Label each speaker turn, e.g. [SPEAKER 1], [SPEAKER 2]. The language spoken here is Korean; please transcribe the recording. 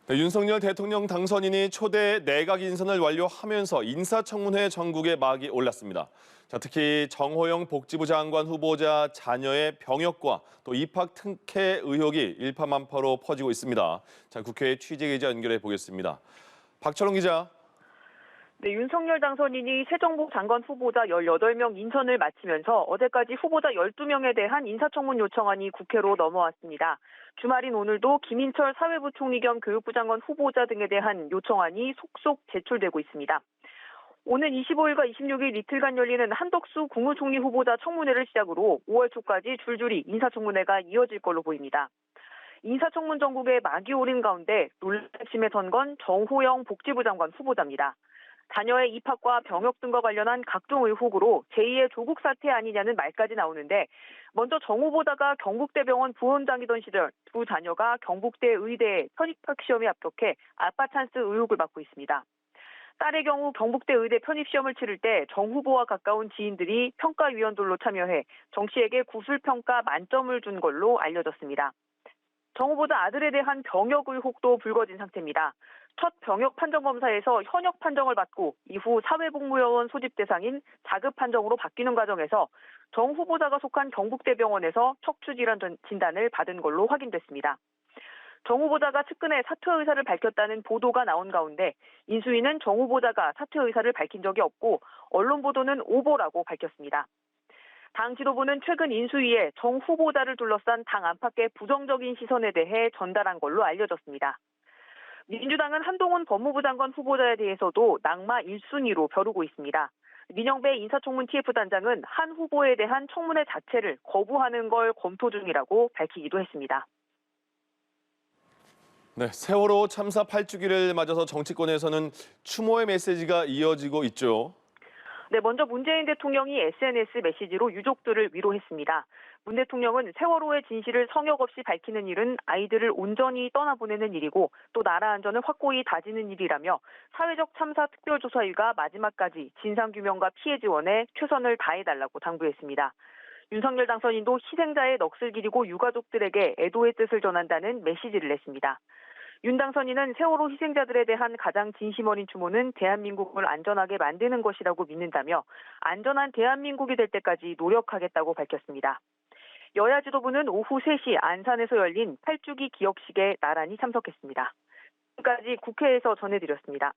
[SPEAKER 1] 네, 윤석열 대통령 당선인이 초대 내각 인선을 완료하면서 인사청문회 전국에 막이 올랐습니다. 자, 특히 정호영 복지부 장관 후보자 자녀의 병역과 또 입학 특혜 의혹이 일파만파로 퍼지고 있습니다. 자, 국회 취재기자 연결해 보겠습니다. 박철웅 기자.
[SPEAKER 2] 네, 윤석열 당선인이 새 정부 장관 후보자 18명 인선을 마치면서 어제까지 후보자 12명에 대한 인사청문 요청안이 국회로 넘어왔습니다. 주말인 오늘도 김인철 사회부 총리 겸 교육부 장관 후보자 등에 대한 요청안이 속속 제출되고 있습니다. 오는 25일과 26일 이틀간 열리는 한덕수 국무총리 후보자 청문회를 시작으로 5월 초까지 줄줄이 인사청문회가 이어질 걸로 보입니다. 인사청문 전국에 막이 오른 가운데 논란의 핵심에 선 건 정호영 복지부 장관 후보자입니다. 자녀의 입학과 병역 등과 관련한 각종 의혹으로 제2의 조국 사태 아니냐는 말까지 나오는데 먼저 정 후보자가 경북대병원 부원장이던 시절 두 자녀가 경북대 의대에 편입학 시험에 합격해 아빠 찬스 의혹을 받고 있습니다. 딸의 경우 경북대 의대 편입시험을 치를 때 정 후보와 가까운 지인들이 평가위원들로 참여해 정 씨에게 구술평가 만점을 준 걸로 알려졌습니다. 정 후보자 아들에 대한 병역 의혹도 불거진 상태입니다. 첫 병역 판정 검사에서 현역 판정을 받고 이후 사회복무요원 소집 대상인 자급 판정으로 바뀌는 과정에서 정 후보자가 속한 경북대병원에서 척추질환 진단을 받은 걸로 확인됐습니다. 정 후보자가 측근에 사퇴 의사를 밝혔다는 보도가 나온 가운데 인수위는 정 후보자가 사퇴 의사를 밝힌 적이 없고 언론 보도는 오보라고 밝혔습니다. 당 지도부는 최근 인수위에 정 후보자를 둘러싼 당 안팎의 부정적인 시선에 대해 전달한 걸로 알려졌습니다. 민주당은 한동훈 법무부 장관 후보자에 대해서도 낙마 1순위로 벼르고 있습니다. 민영배 인사청문 TF단장은 한 후보에 대한 청문회 자체를 거부하는 걸 검토 중이라고 밝히기도 했습니다.
[SPEAKER 1] 네, 세월호 참사 8주기를 맞아서 정치권에서는 추모의 메시지가 이어지고 있죠.
[SPEAKER 2] 네, 먼저 문재인 대통령이 SNS 메시지로 유족들을 위로했습니다. 문 대통령은 세월호의 진실을 성역 없이 밝히는 일은 아이들을 온전히 떠나보내는 일이고 또 나라 안전을 확고히 다지는 일이라며 사회적 참사 특별조사위가 마지막까지 진상규명과 피해 지원에 최선을 다해달라고 당부했습니다. 윤석열 당선인도 희생자의 넋을 기리고 유가족들에게 애도의 뜻을 전한다는 메시지를 냈습니다. 윤 당선인은 세월호 희생자들에 대한 가장 진심 어린 추모는 대한민국을 안전하게 만드는 것이라고 믿는다며 안전한 대한민국이 될 때까지 노력하겠다고 밝혔습니다. 여야 지도부는 오후 3시 안산에서 열린 8주기 기억식에 나란히 참석했습니다. 지금까지 국회에서 전해드렸습니다.